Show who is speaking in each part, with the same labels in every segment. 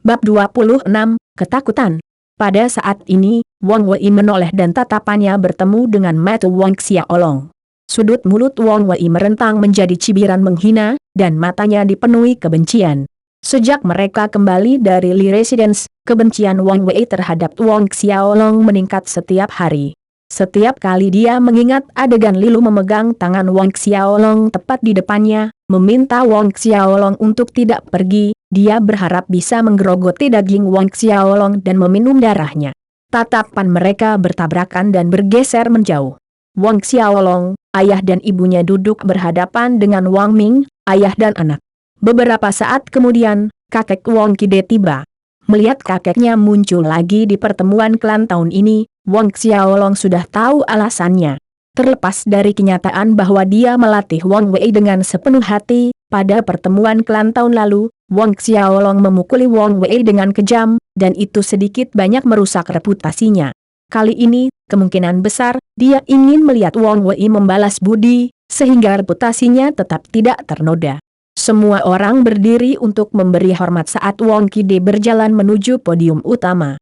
Speaker 1: Bab 26, Ketakutan. Pada saat ini, Wang Wei menoleh dan tatapannya bertemu dengan mata Wang Xiaolong. Sudut mulut Wang Wei merentang menjadi cibiran menghina, dan matanya dipenuhi kebencian. Sejak mereka kembali dari Li Residence, kebencian Wang Wei terhadap Wang Xiaolong meningkat setiap hari. Setiap kali dia mengingat adegan Lilu memegang tangan Wang Xiaolong tepat di depannya, meminta Wang Xiaolong untuk tidak pergi, dia berharap bisa menggerogoti daging Wang Xiaolong dan meminum darahnya. Tatapan mereka bertabrakan dan bergeser menjauh. Wang Xiaolong, ayah dan ibunya duduk berhadapan dengan Wang Ming, ayah dan anak. Beberapa saat kemudian, kakek Wang Kide tiba. Melihat kakeknya muncul lagi di pertemuan klan tahun ini, Wang Xiaolong sudah tahu alasannya. Terlepas dari kenyataan bahwa dia melatih Wang Wei dengan sepenuh hati, pada pertemuan klan tahun lalu, Wang Xiaolong memukuli Wang Wei dengan kejam, dan itu sedikit banyak merusak reputasinya. Kali ini, kemungkinan besar, dia ingin melihat Wang Wei membalas budi, sehingga reputasinya tetap tidak ternoda. Semua orang berdiri untuk memberi hormat saat Wang Kide berjalan menuju podium utama.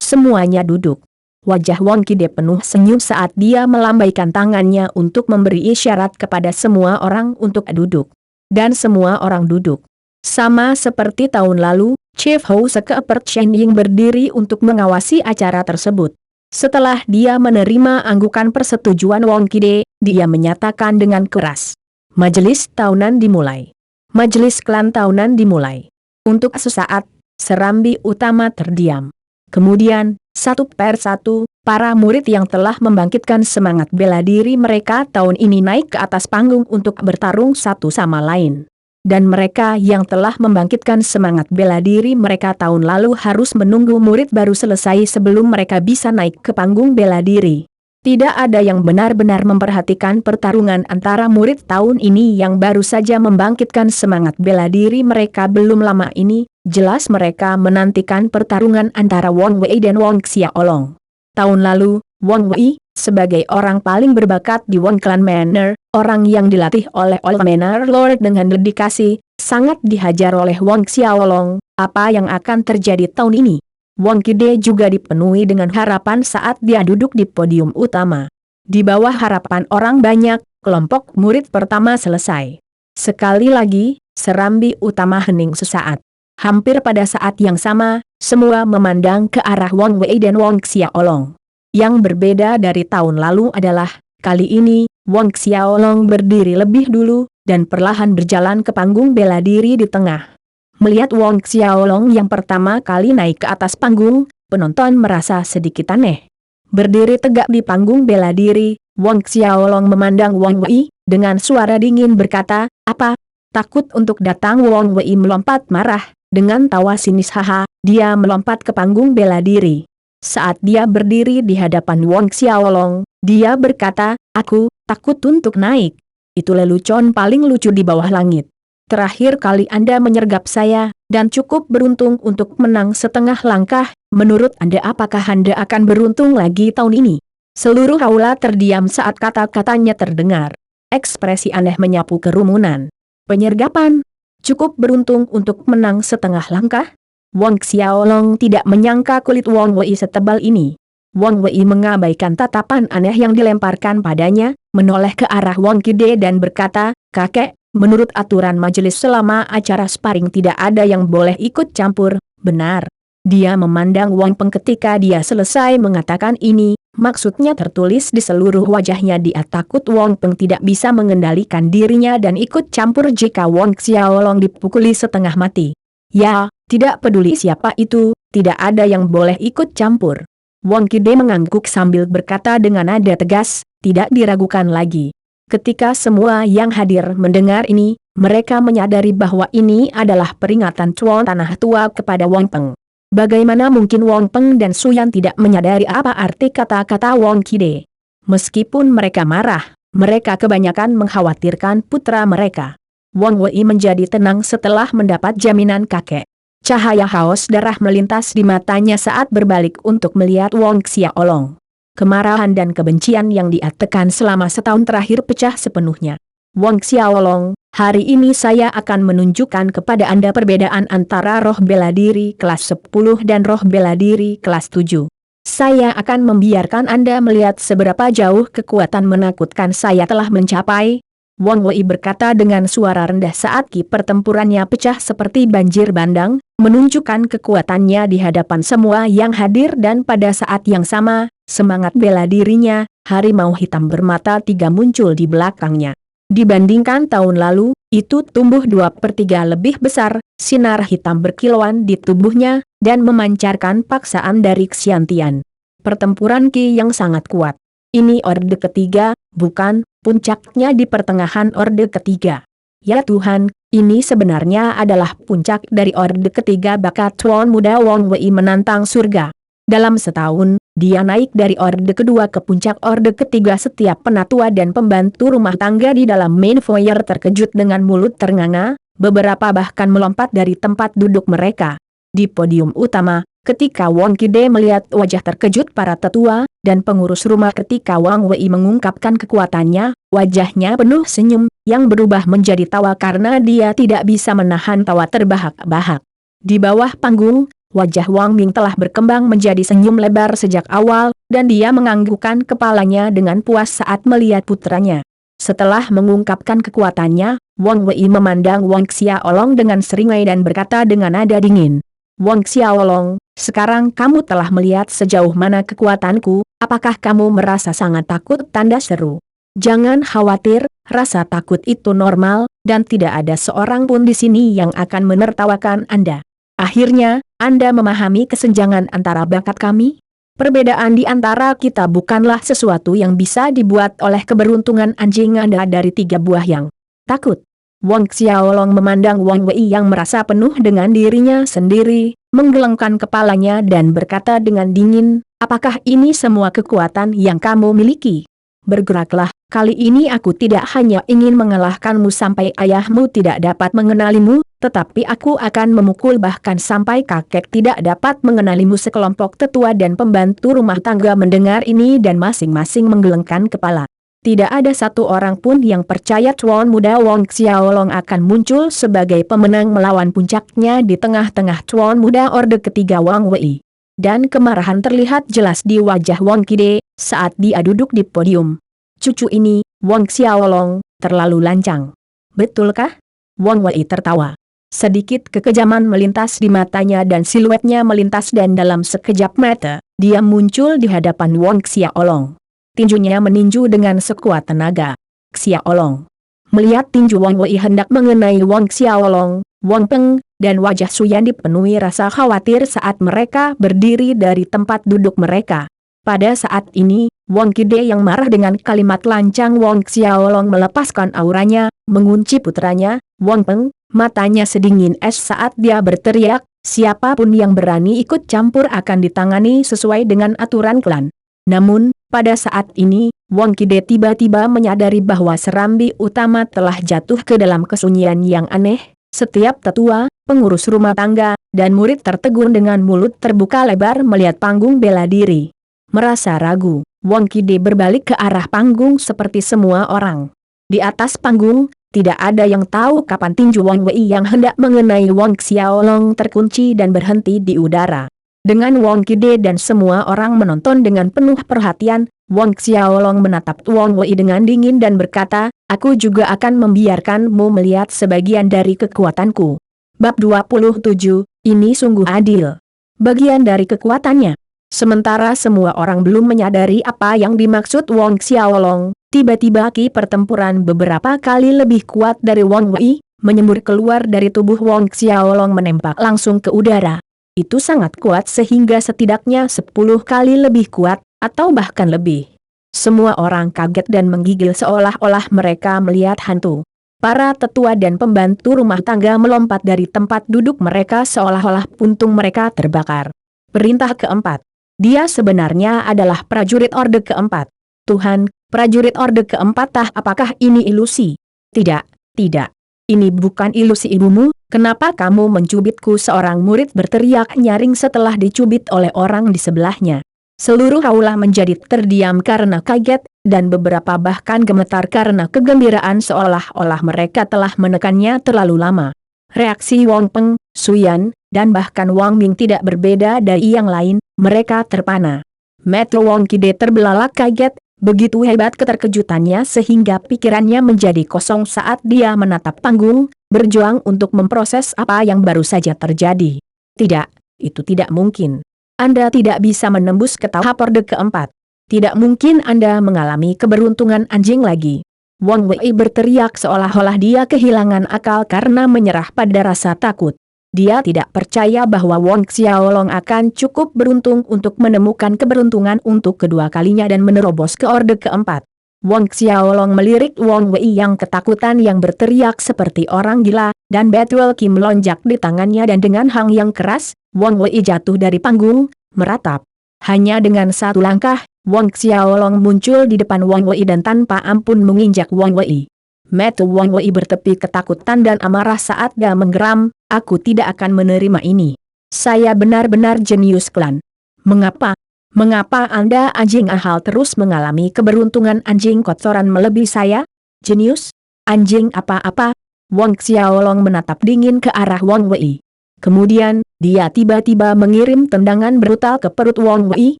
Speaker 1: Semuanya duduk. Wajah Wang Kide penuh senyum saat dia melambaikan tangannya untuk memberi isyarat kepada semua orang untuk duduk. Dan semua orang duduk. Sama seperti tahun lalu, Chief Hou Sekeepert Shen Ying berdiri untuk mengawasi acara tersebut. Setelah dia menerima anggukan persetujuan Wang Kide, dia menyatakan dengan keras. Majelis tahunan dimulai. Majelis klan tahunan dimulai. Untuk sesaat, serambi utama terdiam. Kemudian, satu per satu, para murid yang telah membangkitkan semangat bela diri mereka tahun ini naik ke atas panggung untuk bertarung satu sama lain. Dan mereka yang telah membangkitkan semangat bela diri mereka tahun lalu harus menunggu murid baru selesai sebelum mereka bisa naik ke panggung bela diri. Tidak ada yang benar-benar memperhatikan pertarungan antara murid tahun ini yang baru saja membangkitkan semangat bela diri mereka belum lama ini. Jelas mereka menantikan pertarungan antara Wang Wei dan Wang Xiaolong. Tahun lalu, Wang Wei, sebagai orang paling berbakat di Wang Clan Manor, orang yang dilatih oleh Old Manor Lord dengan dedikasi, sangat dihajar oleh Wang Xiaolong. Apa yang akan terjadi tahun ini? Wang Kide juga dipenuhi dengan harapan saat dia duduk di podium utama. Di bawah harapan orang banyak, kelompok murid pertama selesai. Sekali lagi, serambi utama hening sesaat. Hampir pada saat yang sama, semua memandang ke arah Wang Wei dan Wang Xiaolong. Yang berbeda dari tahun lalu adalah, kali ini, Wang Xiaolong berdiri lebih dulu, dan perlahan berjalan ke panggung bela diri di tengah. Melihat Wang Xiaolong yang pertama kali naik ke atas panggung, penonton merasa sedikit aneh. Berdiri tegak di panggung bela diri, Wang Xiaolong memandang Wang Wei, dengan suara dingin berkata, "Apa? Takut untuk datang?" Wang Wei melompat marah, dengan tawa sinis haha, dia melompat ke panggung bela diri. Saat dia berdiri di hadapan Wang Xiaolong, dia berkata, "Aku takut untuk naik. Itu lelucon paling lucu di bawah langit. Terakhir kali Anda menyergap saya, dan cukup beruntung untuk menang setengah langkah, menurut Anda apakah Anda akan beruntung lagi tahun ini?" Seluruh aula terdiam saat kata-katanya terdengar. Ekspresi aneh menyapu kerumunan. Penyergapan? Cukup beruntung untuk menang setengah langkah? Wang Xiaolong tidak menyangka kulit Wang Wei setebal ini. Wang Wei mengabaikan tatapan aneh yang dilemparkan padanya, menoleh ke arah Wang Kide dan berkata, "Kakek, menurut aturan majelis selama acara sparring tidak ada yang boleh ikut campur, benar?" Dia memandang Wang Peng ketika dia selesai mengatakan ini, maksudnya tertulis di seluruh wajahnya. Dia takut Wang Peng tidak bisa mengendalikan dirinya dan ikut campur jika Wang Xiaolong dipukuli setengah mati. "Ya, tidak peduli siapa itu, tidak ada yang boleh ikut campur." Wang Kide mengangguk sambil berkata dengan nada tegas, tidak diragukan lagi. Ketika semua yang hadir mendengar ini, mereka menyadari bahwa ini adalah peringatan Tuan Tanah Tua kepada Wang Peng. Bagaimana mungkin Wang Peng dan Suyan tidak menyadari apa arti kata-kata Wang Kide? Meskipun mereka marah, mereka kebanyakan mengkhawatirkan putra mereka. Wang Wei menjadi tenang setelah mendapat jaminan kakek. Cahaya haus darah melintas di matanya saat berbalik untuk melihat Wang Xiaolong. Kemarahan dan kebencian yang dia tekan selama setahun terakhir pecah sepenuhnya. Wang Xiaolong, Hari ini saya akan menunjukkan kepada Anda perbedaan antara roh bela diri kelas 10 dan roh bela diri kelas 7. Saya akan membiarkan Anda melihat seberapa jauh kekuatan menakutkan saya telah mencapai. Wang Wei berkata dengan suara rendah saat ki pertempurannya pecah seperti banjir bandang, menunjukkan kekuatannya di hadapan semua yang hadir dan pada saat yang sama, semangat bela dirinya, harimau hitam bermata 3 muncul di belakangnya. Dibandingkan tahun lalu, itu tumbuh 2/3 lebih besar, sinar hitam berkilauan di tubuhnya, dan memancarkan paksaan dari Xiantian. Pertempuran Qi yang sangat kuat. Ini orde ketiga, bukan, puncaknya di pertengahan orde ketiga. Ya Tuhan, ini sebenarnya adalah puncak dari orde ketiga bakat Tuan Muda Wang Wei menantang surga. Dalam setahun, dia naik dari orde kedua ke puncak orde ketiga. Setiap penatua dan pembantu rumah tangga di dalam main foyer terkejut dengan mulut ternganga, beberapa bahkan melompat dari tempat duduk mereka. Di podium utama, ketika Wang Kide melihat wajah terkejut para tetua dan pengurus rumah ketika Wang Wei mengungkapkan kekuatannya, wajahnya penuh senyum, yang berubah menjadi tawa karena dia tidak bisa menahan tawa terbahak-bahak. Di bawah panggung, wajah Wang Ming telah berkembang menjadi senyum lebar sejak awal, dan dia menganggukkan kepalanya dengan puas saat melihat putranya. Setelah mengungkapkan kekuatannya, Wang Wei memandang Wang Xiaolong dengan seringai dan berkata dengan nada dingin. Wang Xiaolong, sekarang kamu telah melihat sejauh mana kekuatanku, apakah kamu merasa sangat takut? Tanda seru. Jangan khawatir, rasa takut itu normal, dan tidak ada seorang pun di sini yang akan menertawakan Anda. Akhirnya, Anda memahami kesenjangan antara bakat kami? Perbedaan di antara kita bukanlah sesuatu yang bisa dibuat oleh keberuntungan anjing Anda dari 3 buah yang takut. Wang Xiaolong memandang Wang Wei yang merasa penuh dengan dirinya sendiri, menggelengkan kepalanya dan berkata dengan dingin, apakah ini semua kekuatan yang kamu miliki? Bergeraklah, kali ini aku tidak hanya ingin mengalahkanmu sampai ayahmu tidak dapat mengenalimu, tetapi aku akan memukul bahkan sampai kakek tidak dapat mengenalimu. Sekelompok tetua dan pembantu rumah tangga mendengar ini dan masing-masing menggelengkan kepala. Tidak ada satu orang pun yang percaya Tuan Muda Wang Xiaolong akan muncul sebagai pemenang melawan puncaknya di tengah-tengah Tuan Muda Orde ketiga Wang Wei. Dan kemarahan terlihat jelas di wajah Wang Kide saat dia duduk di podium. Cucu ini, Wang Xiaolong, terlalu lancang. Betulkah? Wang Wei tertawa. Sedikit kekejaman melintas di matanya dan siluetnya melintas dan dalam sekejap mata, dia muncul di hadapan Wang Xiaolong. Tinjunya meninju dengan sekuat tenaga. Xiaolong. Melihat tinju Wang Wei hendak mengenai Wang Xiaolong, Wang Peng, dan wajah Suyan dipenuhi rasa khawatir saat mereka berdiri dari tempat duduk mereka. Pada saat ini, Wang Kide yang marah dengan kalimat lancang Wang Xiaolong melepaskan auranya, mengunci putranya, Wang Peng, matanya sedingin es saat dia berteriak, siapapun yang berani ikut campur akan ditangani sesuai dengan aturan klan. Namun, pada saat ini, Wang Kide tiba-tiba menyadari bahwa serambi utama telah jatuh ke dalam kesunyian yang aneh. Setiap tetua, pengurus rumah tangga, dan murid tertegun dengan mulut terbuka lebar melihat panggung bela diri. Merasa ragu, Wang Kide berbalik ke arah panggung seperti semua orang. Di atas panggung, tidak ada yang tahu kapan tinju Wang Wei yang hendak mengenai Wang Xiaolong terkunci dan berhenti di udara. Dengan Wang Kide dan semua orang menonton dengan penuh perhatian, Wang Xiaolong menatap Wang Wei dengan dingin dan berkata, aku juga akan membiarkanmu melihat sebagian dari kekuatanku. Bab 27, ini sungguh adil. Bagian dari kekuatannya. Sementara semua orang belum menyadari apa yang dimaksud Wang Xiaolong, tiba-tiba ki pertempuran beberapa kali lebih kuat dari Wang Wei, menyembur keluar dari tubuh Wang Xiaolong menembak langsung ke udara. Itu sangat kuat sehingga setidaknya 10 kali lebih kuat, atau bahkan lebih. Semua orang kaget dan menggigil seolah-olah mereka melihat hantu. Para tetua dan pembantu rumah tangga melompat dari tempat duduk mereka seolah-olah puntung mereka terbakar. Perintah keempat. Dia sebenarnya adalah prajurit orde keempat. Tuhan, prajurit orde keempat apakah ini ilusi? Tidak, tidak. Ini bukan ilusi ibumu, kenapa kamu mencubitku? Seorang murid berteriak nyaring setelah dicubit oleh orang di sebelahnya. Seluruh aula menjadi terdiam karena kaget, dan beberapa bahkan gemetar karena kegembiraan seolah-olah mereka telah menekannya terlalu lama. Reaksi Wong Peng, Suyan, dan bahkan Wang Ming tidak berbeda dari yang lain, mereka terpana. Mata Wong Kide terbelalak kaget, begitu hebat keterkejutannya sehingga pikirannya menjadi kosong saat dia menatap panggung, berjuang untuk memproses apa yang baru saja terjadi. Tidak, itu tidak mungkin. Anda tidak bisa menembus ke tahap orde keempat. Tidak mungkin Anda mengalami keberuntungan anjing lagi. Wang Wei berteriak seolah-olah dia kehilangan akal karena menyerah pada rasa takut. Dia tidak percaya bahwa Wang Xiaolong akan cukup beruntung untuk menemukan keberuntungan untuk kedua kalinya dan menerobos ke orde keempat. Wang Xiaolong melirik Wang Wei yang ketakutan yang berteriak seperti orang gila, dan Betuel Qi melonjak di tangannya dan dengan hang yang keras, Wang Wei jatuh dari panggung, meratap. Hanya dengan satu langkah, Wang Xiaolong muncul di depan Wang Wei dan tanpa ampun menginjak Wang Wei. Mata Wang Wei bertepi ketakutan dan amarah saat dia menggeram, aku tidak akan menerima ini. Saya benar-benar jenius klan. Mengapa? Mengapa Anda anjing ahal terus mengalami keberuntungan anjing kotoran melebihi saya? Jenius? Anjing apa-apa? Wang Xiaolong menatap dingin ke arah Wang Wei. Kemudian, dia tiba-tiba mengirim tendangan brutal ke perut Wang Wei,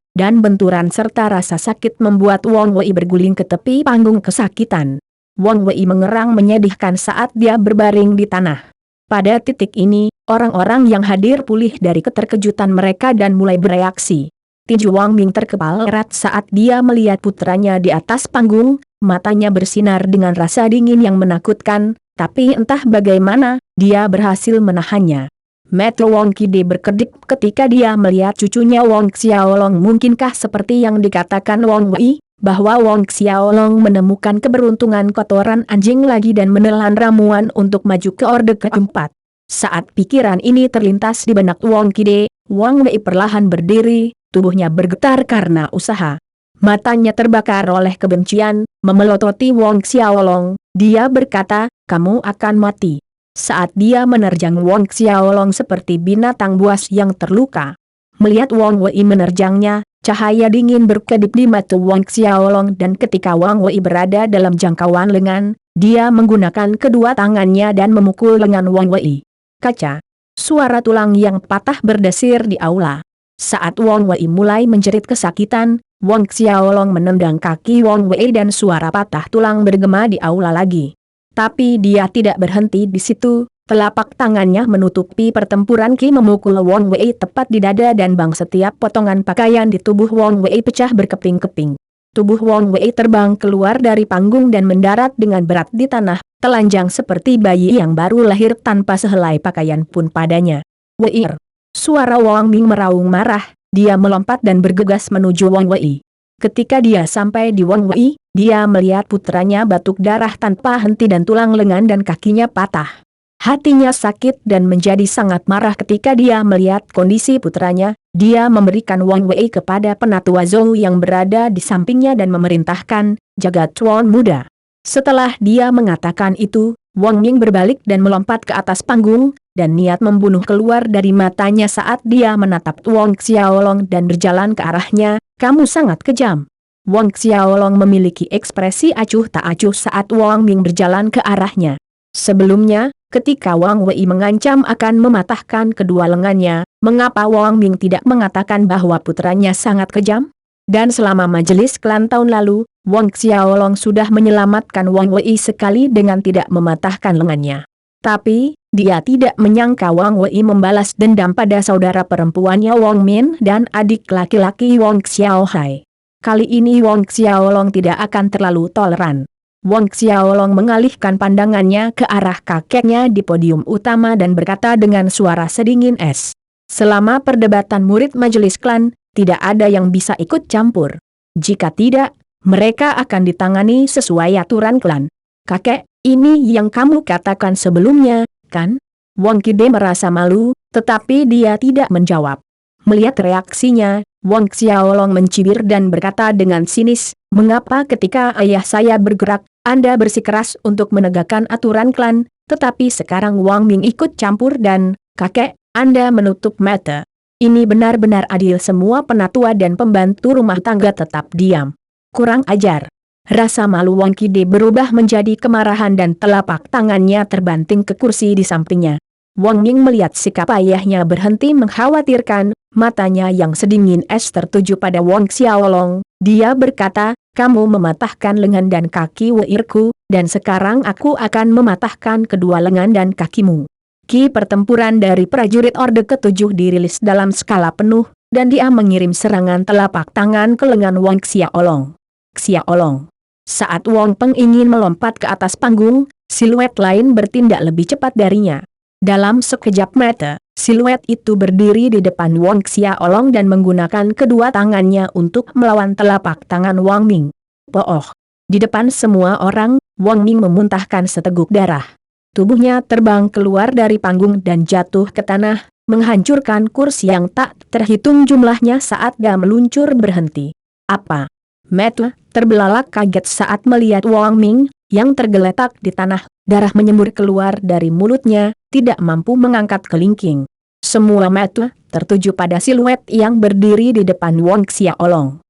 Speaker 1: dan benturan serta rasa sakit membuat Wang Wei berguling ke tepi panggung kesakitan. Wang Wei mengerang menyedihkan saat dia berbaring di tanah. Pada titik ini, orang-orang yang hadir pulih dari keterkejutan mereka dan mulai bereaksi. Tinju Wang Ming terkepal erat saat dia melihat putranya di atas panggung, matanya bersinar dengan rasa dingin yang menakutkan, tapi entah bagaimana, dia berhasil menahannya. Mata Wong Kide berkedip ketika dia melihat cucunya Wong Xiaolong. Mungkinkah seperti yang dikatakan Wang Wei, bahwa Wong Xiaolong menemukan keberuntungan kotoran anjing lagi dan menelan ramuan untuk maju ke orde keempat? Saat pikiran ini terlintas di benak Wong Kide, Wang Wei perlahan berdiri, tubuhnya bergetar karena usaha. Matanya terbakar oleh kebencian, memelototi Wong Xiaolong. Dia berkata, kamu akan mati. Saat dia menerjang Wong Xiaolong seperti binatang buas yang terluka. Melihat Wang Wei menerjangnya, cahaya dingin berkedip di mata Wong Xiaolong dan ketika Wang Wei berada dalam jangkauan lengan, dia menggunakan kedua tangannya dan memukul lengan Wang Wei. Kaca. Suara tulang yang patah berdesir di aula. Saat Wang Wei mulai menjerit kesakitan, Wong Xiaolong menendang kaki Wang Wei dan suara patah tulang bergema di aula lagi. Tapi dia tidak berhenti di situ, telapak tangannya menutupi pertempuran Qi memukul Wang Wei tepat di dada dan bang setiap potongan pakaian di tubuh Wang Wei pecah berkeping-keping. Tubuh Wang Wei terbang keluar dari panggung dan mendarat dengan berat di tanah, telanjang seperti bayi yang baru lahir tanpa sehelai pakaian pun padanya. Weir! Suara Wang Ming meraung marah, dia melompat dan bergegas menuju Wang Wei. Ketika dia sampai di Wang Wei, dia melihat putranya batuk darah tanpa henti dan tulang lengan dan kakinya patah. Hatinya sakit dan menjadi sangat marah ketika dia melihat kondisi putranya. Dia memberikan Wang Wei kepada penatua Zhou yang berada di sampingnya dan memerintahkan, jaga tuan muda. Setelah dia mengatakan itu, Wang Ming berbalik dan melompat ke atas panggung, dan niat membunuh keluar dari matanya saat dia menatap Wong Xiaolong dan berjalan ke arahnya. Kamu sangat kejam. Wong Xiaolong memiliki ekspresi acuh tak acuh saat Wang Ming berjalan ke arahnya. Sebelumnya, ketika Wang Wei mengancam akan mematahkan kedua lengannya, mengapa Wang Ming tidak mengatakan bahwa putranya sangat kejam? Dan selama majelis klan tahun lalu, Wong Xiaolong sudah menyelamatkan Wang Wei sekali dengan tidak mematahkan lengannya. Tapi, dia tidak menyangka Wang Wei membalas dendam pada saudara perempuannya Wang Min dan adik laki-laki Wong Xiaohai. Kali ini Wong Xiaolong tidak akan terlalu toleran. Wong Xiaolong mengalihkan pandangannya ke arah kakeknya di podium utama dan berkata dengan suara sedingin es. Selama perdebatan murid majelis klan, tidak ada yang bisa ikut campur. Jika tidak, mereka akan ditangani sesuai aturan klan. Kakek, ini yang kamu katakan sebelumnya, kan? Wong Kide merasa malu, tetapi dia tidak menjawab. Melihat reaksinya, Wong Xiaolong mencibir dan berkata dengan sinis, mengapa ketika ayah saya bergerak, Anda bersikeras untuk menegakkan aturan klan, tetapi sekarang Wang Ming ikut campur dan, kakek, Anda menutup mata. Ini benar-benar adil. Semua penatua dan pembantu rumah tangga tetap diam. Kurang ajar. Rasa malu Wang Kide berubah menjadi kemarahan dan telapak tangannya terbanting ke kursi di sampingnya. Wang Ming melihat sikap ayahnya berhenti mengkhawatirkan, matanya yang sedingin es tertuju pada Wang Xiaolong. Dia berkata, kamu mematahkan lengan dan kaki Weirku, dan sekarang aku akan mematahkan kedua lengan dan kakimu. Ki pertempuran dari prajurit Orde ke-7 dirilis dalam skala penuh, dan dia mengirim serangan telapak tangan ke lengan Wang Xiaolong. Xiaolong. Saat Wang Peng ingin melompat ke atas panggung, siluet lain bertindak lebih cepat darinya. Dalam sekejap mata, siluet itu berdiri di depan Wang Xiaolong dan menggunakan kedua tangannya untuk melawan telapak tangan Wang Ming. Pooh! Di depan semua orang, Wang Ming memuntahkan seteguk darah. Tubuhnya terbang keluar dari panggung dan jatuh ke tanah, menghancurkan kursi yang tak terhitung jumlahnya saat dia meluncur berhenti. Apa? Mata terbelalak kaget saat melihat Wang Ming, yang tergeletak di tanah, darah menyembur keluar dari mulutnya, tidak mampu mengangkat kelingking. Semua mata tertuju pada siluet yang berdiri di depan Wang Xiaolong.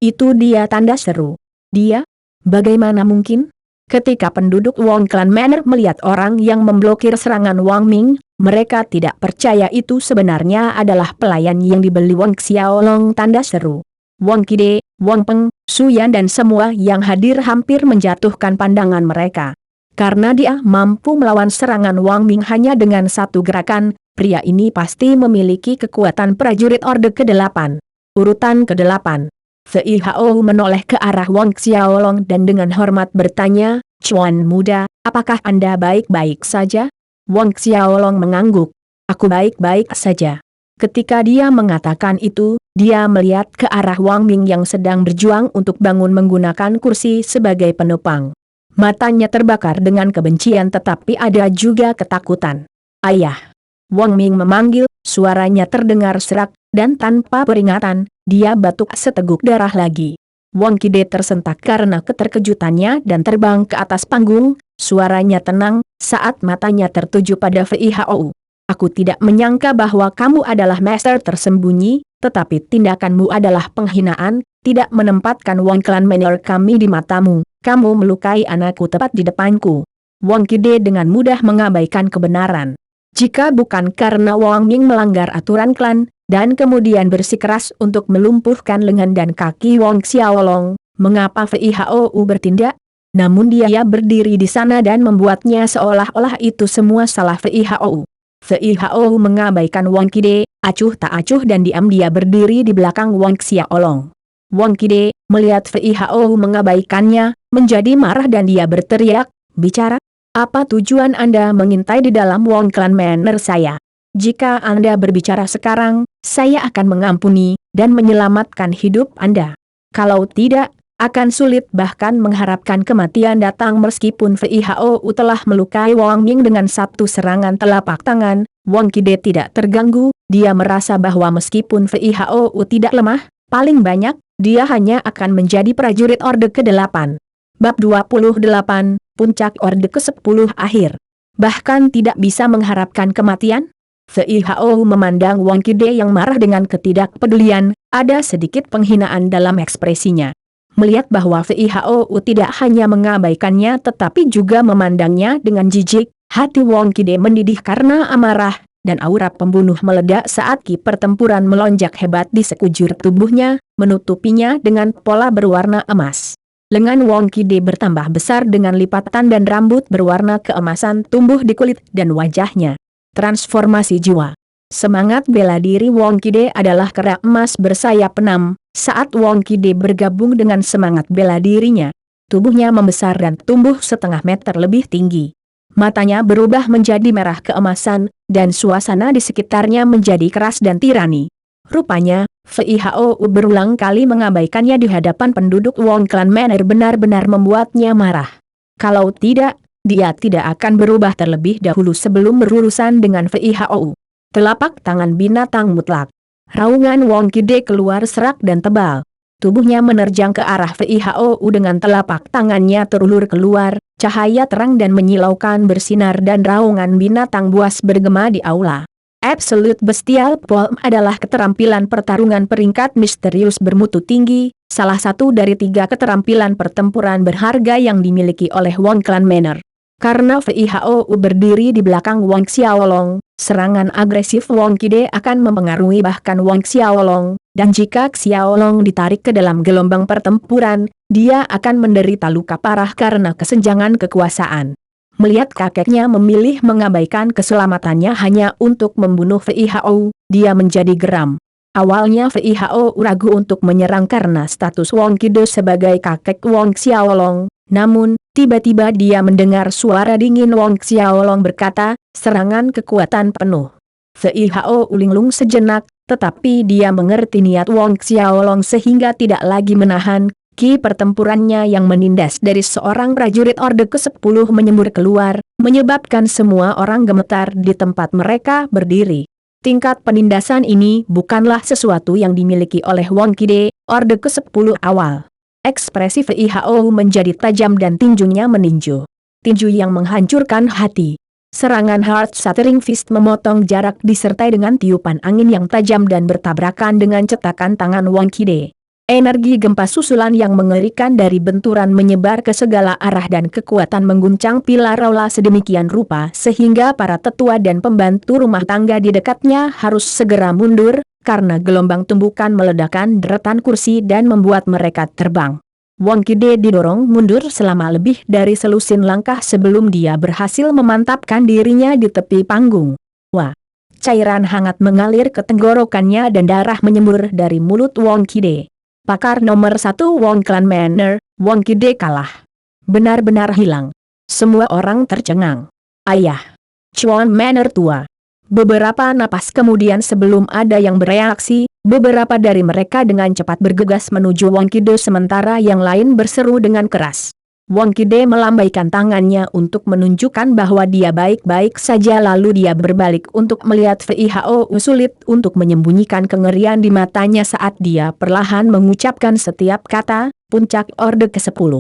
Speaker 1: Itu dia, tanda seru. Dia? Bagaimana mungkin? Ketika penduduk Wang Clan Manor melihat orang yang memblokir serangan Wang Ming, mereka tidak percaya itu sebenarnya adalah pelayan yang dibeli Wang Xiaolong, tanda seru. Wang Kide, Wang Peng, Su Yan dan semua yang hadir hampir menjatuhkan pandangan mereka. Karena dia mampu melawan serangan Wang Ming hanya dengan satu gerakan, pria ini pasti memiliki kekuatan prajurit Orde ke-8. Urutan ke-8. Fei Hao menoleh ke arah Wang Xiaolong dan dengan hormat bertanya, Cuan muda, apakah Anda baik-baik saja? Wang Xiaolong mengangguk. Aku baik-baik saja. Ketika dia mengatakan itu, dia melihat ke arah Wang Ming yang sedang berjuang untuk bangun menggunakan kursi sebagai penopang. Matanya terbakar dengan kebencian tetapi ada juga ketakutan. Ayah! Wang Ming memanggil, suaranya terdengar serak, dan tanpa peringatan, dia batuk seteguk darah lagi. Wang Kide tersentak karena keterkejutannya dan terbang ke atas panggung, suaranya tenang, saat matanya tertuju pada Fei Hao. Aku tidak menyangka bahwa kamu adalah master tersembunyi, tetapi tindakanmu adalah penghinaan, tidak menempatkan Wang Clan Manor kami di matamu, kamu melukai anakku tepat di depanku. Wang Kide dengan mudah mengabaikan kebenaran. Jika bukan karena Wang Ming melanggar aturan klan, dan kemudian bersikeras untuk melumpuhkan lengan dan kaki Wang Xiaolong, mengapa Fei Hao bertindak? Namun dia berdiri di sana dan membuatnya seolah-olah itu semua salah Fei Hao. Fei Hao mengabaikan Wang Kide, acuh tak acuh dan diam dia berdiri di belakang Wang Xiaolong. Wang Kide, melihat Fei Hao mengabaikannya, menjadi marah dan dia berteriak, bicara, apa tujuan Anda mengintai di dalam Wang Clan Manor saya? Jika Anda berbicara sekarang, saya akan mengampuni, dan menyelamatkan hidup Anda. Kalau tidak, akan sulit bahkan mengharapkan kematian datang meskipun Fei Hao telah melukai Wang Ming dengan satu serangan telapak tangan, Wang Kide tidak terganggu, dia merasa bahwa meskipun Fei Hao tidak lemah, paling banyak, dia hanya akan menjadi prajurit Orde ke-8. Bab 28, Puncak Orde ke-10 akhir. Bahkan tidak bisa mengharapkan kematian? Fei Hao memandang Wang Kide yang marah dengan ketidakpedulian, ada sedikit penghinaan dalam ekspresinya. Melihat bahwa Fei Hao tidak hanya mengabaikannya tetapi juga memandangnya dengan jijik, hati Wang Kide mendidih karena amarah, dan aura pembunuh meledak saat ki pertempuran melonjak hebat di sekujur tubuhnya, menutupinya dengan pola berwarna emas. Lengan Wang Kide bertambah besar dengan lipatan dan rambut berwarna keemasan tumbuh di kulit dan wajahnya. Transformasi jiwa. Semangat bela diri Wang Kide adalah kera emas bersayap 6, saat Wang Kide bergabung dengan semangat bela dirinya. Tubuhnya membesar dan tumbuh setengah meter lebih tinggi. Matanya berubah menjadi merah keemasan, dan suasana di sekitarnya menjadi keras dan tirani. Rupanya, Fei Hao berulang kali mengabaikannya di hadapan penduduk Wang Clan Manor benar-benar membuatnya marah. Kalau tidak, dia tidak akan berubah terlebih dahulu sebelum berurusan dengan Fei Hao. Telapak tangan binatang mutlak. Raungan Wang Kide keluar serak dan tebal. Tubuhnya menerjang ke arah Fei Hao dengan telapak tangannya terulur keluar, cahaya terang dan menyilaukan bersinar dan raungan binatang buas bergema di aula. Absolute Bestial Palm adalah keterampilan pertarungan peringkat misterius bermutu tinggi, salah satu dari 3 keterampilan pertempuran berharga yang dimiliki oleh Wong Clan Manor. Karena VIHO berdiri di belakang Wang Xiaolong, serangan agresif Wang Kide akan mempengaruhi bahkan Wang Xiaolong, dan jika Xiaolong ditarik ke dalam gelombang pertempuran, dia akan menderita luka parah karena kesenjangan kekuasaan. Melihat kakeknya memilih mengabaikan keselamatannya hanya untuk membunuh VIHO, dia menjadi geram. Awalnya VIHO ragu untuk menyerang karena status Wang Kide sebagai kakek Wang Xiaolong, namun, tiba-tiba dia mendengar suara dingin Wang Xiaolong berkata, serangan kekuatan penuh. VIHO linglung sejenak, tetapi dia mengerti niat Wang Xiaolong sehingga tidak lagi menahan. Ki pertempurannya yang menindas dari seorang prajurit Orde ke-10 menyembur keluar, menyebabkan semua orang gemetar di tempat mereka berdiri. Tingkat penindasan ini bukanlah sesuatu yang dimiliki oleh Wang Kide, Orde ke-10 awal. Ekspresi VIHO menjadi tajam dan tinjunya meninju. Tinju yang menghancurkan hati. Serangan Heart Shattering Fist memotong jarak disertai dengan tiupan angin yang tajam dan bertabrakan dengan cetakan tangan Wang Kide. Energi gempa susulan yang mengerikan dari benturan menyebar ke segala arah dan kekuatan mengguncang pilar aula sedemikian rupa sehingga para tetua dan pembantu rumah tangga di dekatnya harus segera mundur, karena gelombang tumbukan meledakkan deretan kursi dan membuat mereka terbang. Wang Kide didorong mundur selama lebih dari selusin langkah sebelum dia berhasil memantapkan dirinya di tepi panggung. Wah! Cairan hangat mengalir ke tenggorokannya dan darah menyembur dari mulut Wang Kide. Pakar nomor 1 Wong Clan Manor, Wang Kide kalah. Benar-benar hilang. Semua orang tercengang. Ayah! Chuan Manor tua. Beberapa napas kemudian sebelum ada yang bereaksi, beberapa dari mereka dengan cepat bergegas menuju Wang Kide sementara yang lain berseru dengan keras. Wang Kide melambaikan tangannya untuk menunjukkan bahwa dia baik-baik saja lalu dia berbalik untuk melihat VIHO. Sulit untuk menyembunyikan kengerian di matanya saat dia perlahan mengucapkan setiap kata, puncak Orde ke-10.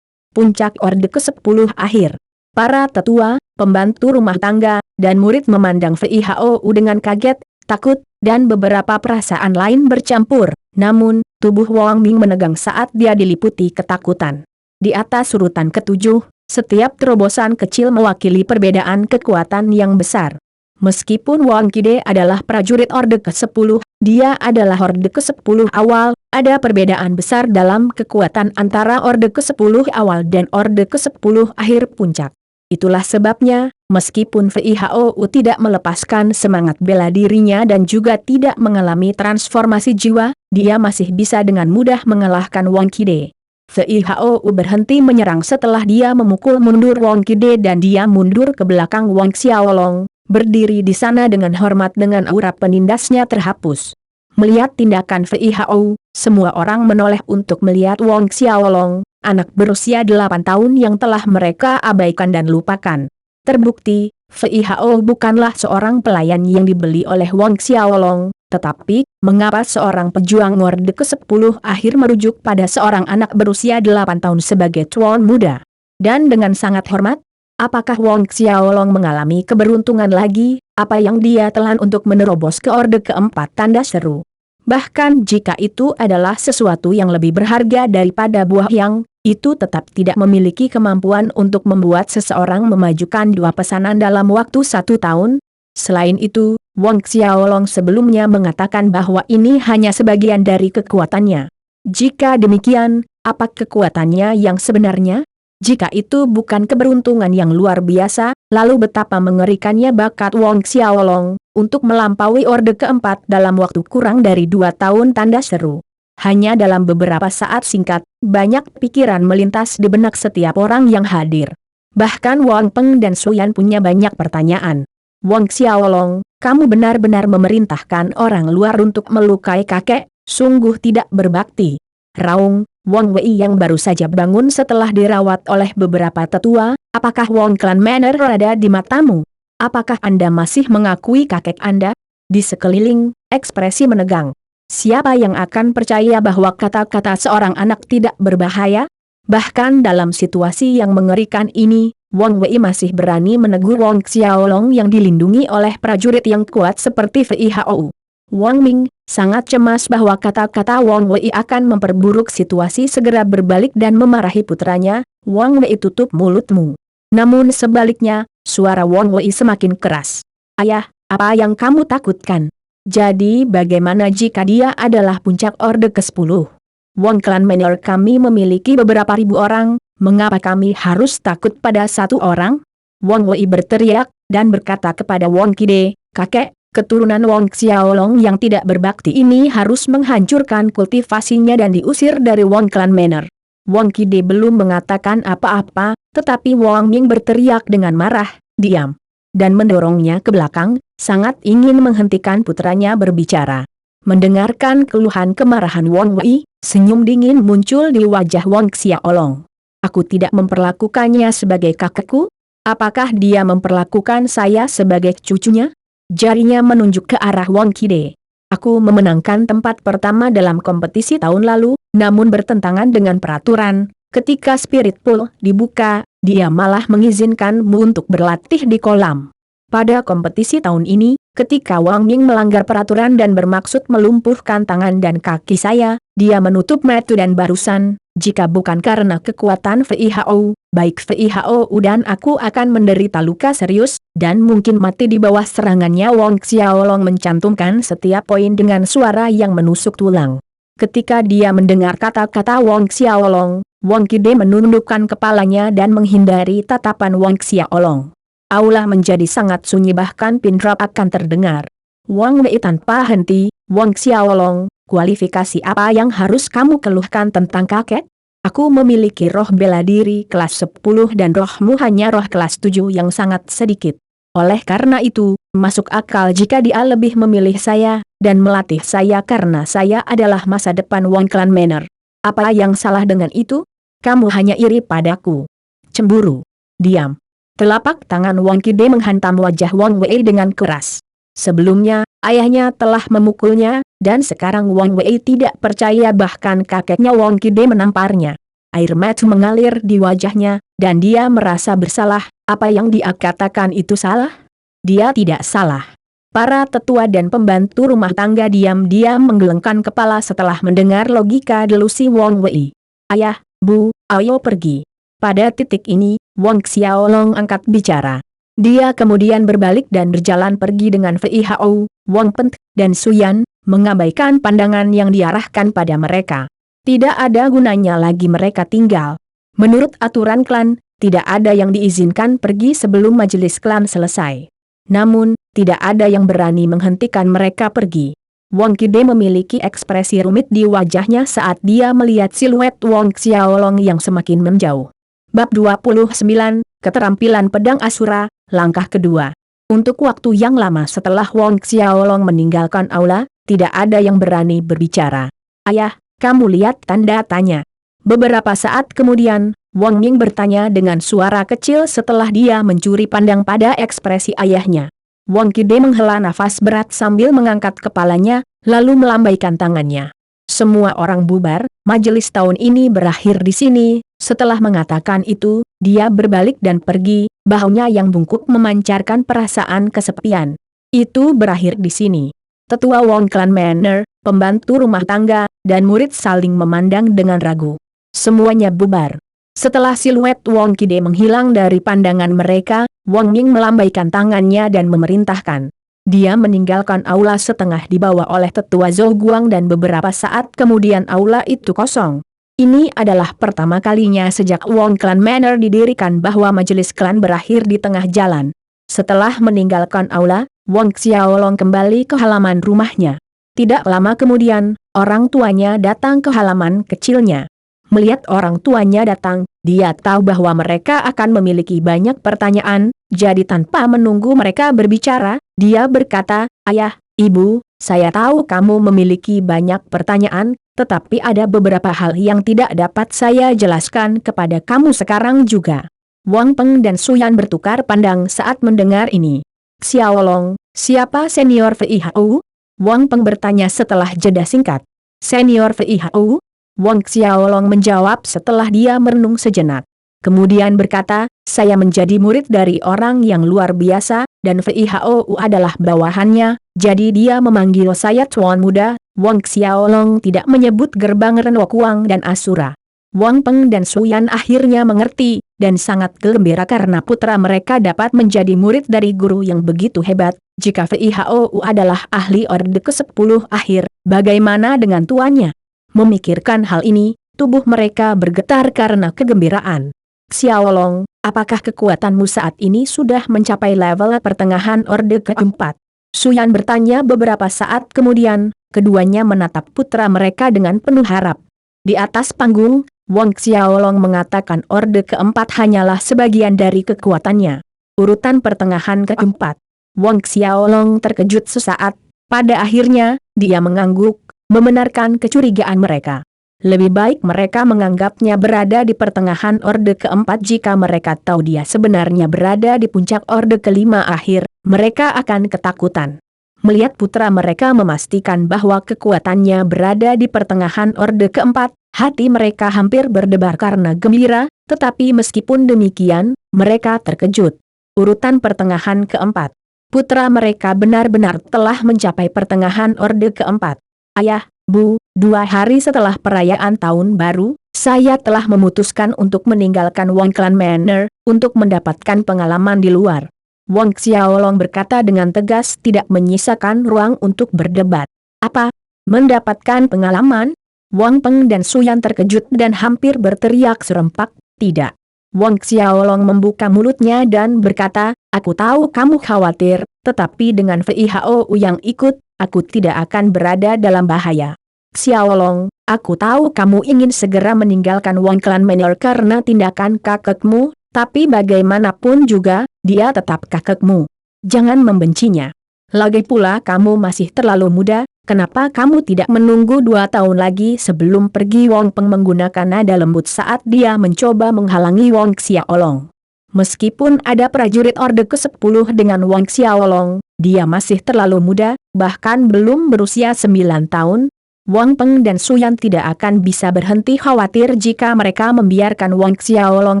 Speaker 1: Puncak Orde ke-10 akhir. Para tetua, pembantu rumah tangga, dan murid memandang VIHO dengan kaget, takut, dan beberapa perasaan lain bercampur, namun, tubuh Wang Ming menegang saat dia diliputi ketakutan. Di atas urutan ke-7, setiap terobosan kecil mewakili perbedaan kekuatan yang besar. Meskipun Wang Kide adalah prajurit Orde ke-10, dia adalah Orde ke-10 awal, ada perbedaan besar dalam kekuatan antara Orde ke-10 awal dan Orde ke-10 akhir puncak. Itulah sebabnya, meskipun VIHO tidak melepaskan semangat bela dirinya dan juga tidak mengalami transformasi jiwa, dia masih bisa dengan mudah mengalahkan Wang Kide. VIHO berhenti menyerang setelah dia memukul mundur Wang Kide dan dia mundur ke belakang Wang Xiaolong, berdiri di sana dengan hormat dengan aura penindasnya terhapus. Melihat tindakan VIHO, semua orang menoleh untuk melihat Wang Xiaolong, anak berusia 8 tahun yang telah mereka abaikan dan lupakan. Terbukti, VIHO bukanlah seorang pelayan yang dibeli oleh Wang Xiaolong. Tetapi, mengapa seorang pejuang Orde ke-10 akhir merujuk pada seorang anak berusia 8 tahun sebagai tuan muda? Dan dengan sangat hormat, apakah Wang Xiaolong mengalami keberuntungan lagi, apa yang dia telan untuk menerobos ke Orde ke-4? Tanda seru. Bahkan jika itu adalah sesuatu yang lebih berharga daripada buah yang, itu tetap tidak memiliki kemampuan untuk membuat seseorang memajukan 2 pesanan dalam waktu 1 tahun. Selain itu, Wang Xiaolong sebelumnya mengatakan bahwa ini hanya sebagian dari kekuatannya. Jika demikian, apa kekuatannya yang sebenarnya? Jika itu bukan keberuntungan yang luar biasa, lalu betapa mengerikannya bakat Wang Xiaolong untuk melampaui Orde ke-4 dalam waktu kurang dari 2 tahun? Tanda seru. Hanya dalam beberapa saat singkat, banyak pikiran melintas di benak setiap orang yang hadir. Bahkan Wang Peng dan Suyan punya banyak pertanyaan. Wang Xiaolong, kamu benar-benar memerintahkan orang luar untuk melukai kakek, sungguh tidak berbakti. Raung, Wang Wei yang baru saja bangun setelah dirawat oleh beberapa tetua, apakah Wong Clan Manor ada di matamu? Apakah Anda masih mengakui kakek Anda? Di sekeliling, ekspresi menegang. Siapa yang akan percaya bahwa kata-kata seorang anak tidak berbahaya? Bahkan dalam situasi yang mengerikan ini, Wang Wei masih berani menegur Wang Xiaolong yang dilindungi oleh prajurit yang kuat seperti VIHO. Wang Ming, sangat cemas bahwa kata-kata Wang Wei akan memperburuk situasi, segera berbalik dan memarahi putranya, "Wang Wei, tutup mulutmu." Namun sebaliknya, suara Wang Wei semakin keras. "Ayah, apa yang kamu takutkan? Jadi bagaimana jika dia adalah puncak orde ke-10? Wang Clan Manor kami memiliki beberapa ribu orang, mengapa kami harus takut pada satu orang?" Wang Wei berteriak, dan berkata kepada Wang Kide, "Kakek, keturunan Wang Xiaolong yang tidak berbakti ini harus menghancurkan kultivasinya dan diusir dari Wang Clan Manor." Wang Kide belum mengatakan apa-apa, tetapi Wang Ming berteriak dengan marah, "Diam!" dan mendorongnya ke belakang, sangat ingin menghentikan putranya berbicara. Mendengarkan keluhan kemarahan Wang Wei, senyum dingin muncul di wajah Wang Xiaolong. "Aku tidak memperlakukannya sebagai kakekku? Apakah dia memperlakukan saya sebagai cucunya?" Jarinya menunjuk ke arah Wang Kide. "Aku memenangkan tempat pertama dalam kompetisi tahun lalu, namun bertentangan dengan peraturan. Ketika Spirit Pool dibuka, dia malah mengizinkanmu untuk berlatih di kolam. Pada kompetisi tahun ini, ketika Wang Ming melanggar peraturan dan bermaksud melumpuhkan tangan dan kaki saya, dia menutup mata dan barusan, jika bukan karena kekuatan VIHO, baik VIHO dan aku akan menderita luka serius, dan mungkin mati di bawah serangannya." Wang Xiaolong mencantumkan setiap poin dengan suara yang menusuk tulang. Ketika dia mendengar kata-kata Wang Xiaolong, Wang Kide menundukkan kepalanya dan menghindari tatapan Wang Xiaolong. Aula menjadi sangat sunyi, bahkan pin drop akan terdengar. Wang Wei tanpa henti, "Wang Xiaolong, kualifikasi apa yang harus kamu keluhkan tentang kakek? Aku memiliki roh bela diri kelas 10 dan rohmu hanya roh kelas 7 yang sangat sedikit. Oleh karena itu, masuk akal jika dia lebih memilih saya, dan melatih saya karena saya adalah masa depan Wang Clan Manor. Apa yang salah dengan itu? Kamu hanya iri padaku. Cemburu. Diam." Telapak tangan Wang Kide menghantam wajah Wang Wei dengan keras. Sebelumnya, ayahnya telah memukulnya, dan sekarang Wang Wei tidak percaya bahkan kakeknya Wang Kide menamparnya. Air mata mengalir di wajahnya, dan dia merasa bersalah. Apa yang dia katakan itu salah? Dia tidak salah. Para tetua dan pembantu rumah tangga diam-diam menggelengkan kepala setelah mendengar logika delusi Wang Wei. "Ayah, Bu, ayo pergi." Pada titik ini, Wang Xiaolong angkat bicara. Dia kemudian berbalik dan berjalan pergi dengan VIHO, Wang Peng, dan Suyan, mengabaikan pandangan yang diarahkan pada mereka. Tidak ada gunanya lagi mereka tinggal. Menurut aturan klan, tidak ada yang diizinkan pergi sebelum majelis klan selesai. Namun, tidak ada yang berani menghentikan mereka pergi. Wang Kide memiliki ekspresi rumit di wajahnya saat dia melihat siluet Wang Xiaolong yang semakin menjauh. Bab 29, Keterampilan Pedang Asura, langkah kedua. Untuk waktu yang lama setelah Wang Xiaolong meninggalkan aula, tidak ada yang berani berbicara. "Ayah, kamu lihat?" tanda tanya. Beberapa saat kemudian, Wang Ming bertanya dengan suara kecil setelah dia mencuri pandang pada ekspresi ayahnya. Wang Kide menghela nafas berat sambil mengangkat kepalanya, lalu melambaikan tangannya. "Semua orang bubar, majelis tahun ini berakhir di sini." Setelah mengatakan itu, dia berbalik dan pergi, bahunya yang bungkuk memancarkan perasaan kesepian. "Itu berakhir di sini." Tetua Wang Clan Manor, pembantu rumah tangga, dan murid saling memandang dengan ragu. Semuanya bubar. Setelah siluet Wang Kide menghilang dari pandangan mereka, Wang Ming melambaikan tangannya dan memerintahkan. Dia meninggalkan aula setengah dibawa oleh tetua Zhou Guang dan beberapa saat kemudian aula itu kosong. Ini adalah pertama kalinya sejak Wang Clan Manor didirikan bahwa majelis klan berakhir di tengah jalan. Setelah meninggalkan aula, Wang Xiaolong kembali ke halaman rumahnya. Tidak lama kemudian, orang tuanya datang ke halaman kecilnya. Melihat orang tuanya datang, dia tahu bahwa mereka akan memiliki banyak pertanyaan, jadi tanpa menunggu mereka berbicara, dia berkata, "Ayah, Ibu, saya tahu kamu memiliki banyak pertanyaan, tetapi ada beberapa hal yang tidak dapat saya jelaskan kepada kamu sekarang juga." Wang Peng dan Suyan bertukar pandang saat mendengar ini. "Xiaolong, siapa senior VIHO?" Wang Peng bertanya setelah jeda singkat. "Senior VIHO?" Wang Xiaolong menjawab setelah dia merenung sejenak. Kemudian berkata, "Saya menjadi murid dari orang yang luar biasa, dan VIHOU adalah bawahannya, jadi dia memanggil saya Tuan Muda. Wang Xiaolong tidak menyebut gerbang Renwokuang dan Asura. Wang Peng dan Suyan akhirnya mengerti, dan sangat gembira karena putra mereka dapat menjadi murid dari guru yang begitu hebat. Jika VIHOU adalah ahli Orde ke-10 akhir, bagaimana dengan tuannya? Memikirkan hal ini, tubuh mereka bergetar karena kegembiraan. Xiaolong, apakah kekuatanmu saat ini sudah mencapai level pertengahan Orde ke-4? Suyan bertanya beberapa saat kemudian, keduanya menatap putra mereka dengan penuh harap. Di atas panggung, Wang Xiaolong mengatakan Orde ke-4 hanyalah sebagian dari kekuatannya. Urutan pertengahan ke-4. Wang Xiaolong terkejut sesaat, pada akhirnya, dia mengangguk, membenarkan kecurigaan mereka. Lebih baik mereka menganggapnya berada di pertengahan Orde ke-4 jika mereka tahu dia sebenarnya berada di puncak Orde ke-5 akhir, mereka akan ketakutan. Melihat putra mereka memastikan bahwa kekuatannya berada di pertengahan Orde ke-4, hati mereka hampir berdebar karena gembira, tetapi meskipun demikian, mereka terkejut. Urutan pertengahan ke-4. Putra mereka benar-benar telah mencapai pertengahan Orde ke-4. Ayah, Bu, 2 hari setelah perayaan Tahun Baru, saya telah memutuskan untuk meninggalkan Wangklan Manor, untuk mendapatkan pengalaman di luar. Wang Xiaolong berkata dengan tegas tidak menyisakan ruang untuk berdebat. Apa? Mendapatkan pengalaman? Wang Peng dan Suyan terkejut dan hampir berteriak serempak, tidak. Wang Xiaolong membuka mulutnya dan berkata, aku tahu kamu khawatir, tetapi dengan VIHOU yang ikut, aku tidak akan berada dalam bahaya. Xiaolong, aku tahu kamu ingin segera meninggalkan Wangklan Manor karena tindakan kakekmu, tapi bagaimanapun juga, dia tetap kakekmu. Jangan membencinya. Lagi pula kamu masih terlalu muda, kenapa kamu tidak menunggu 2 tahun lagi sebelum pergi? Wang Peng menggunakan nada lembut saat dia mencoba menghalangi Wang Xiaolong. Meskipun ada prajurit Orde ke-10 dengan Wang Xiaolong, dia masih terlalu muda, bahkan belum berusia 9 tahun. Wang Peng dan Suyan tidak akan bisa berhenti khawatir jika mereka membiarkan Wang Xiaolong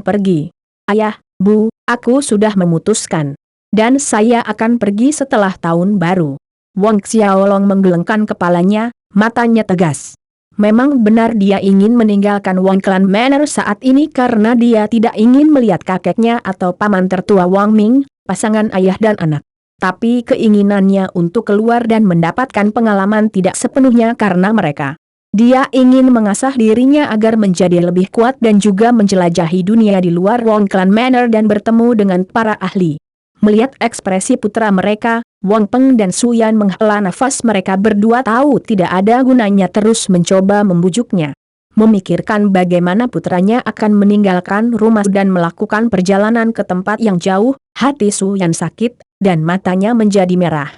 Speaker 1: pergi. Ayah, Bu, aku sudah memutuskan. Dan saya akan pergi setelah Tahun Baru. Wang Xiaolong menggelengkan kepalanya, matanya tegas. Memang benar dia ingin meninggalkan Wangklan Manor saat ini karena dia tidak ingin melihat kakeknya atau paman tertua Wang Ming, pasangan ayah dan anak. Tapi keinginannya untuk keluar dan mendapatkan pengalaman tidak sepenuhnya karena mereka. Dia ingin mengasah dirinya agar menjadi lebih kuat dan juga menjelajahi dunia di luar Wangklan Manor dan bertemu dengan para ahli. Melihat ekspresi putra mereka, Wang Peng dan Suyan menghela nafas. Mereka berdua tahu tidak ada gunanya terus mencoba membujuknya. Memikirkan bagaimana putranya akan meninggalkan rumah dan melakukan perjalanan ke tempat yang jauh, hati Suyan sakit, dan matanya menjadi merah.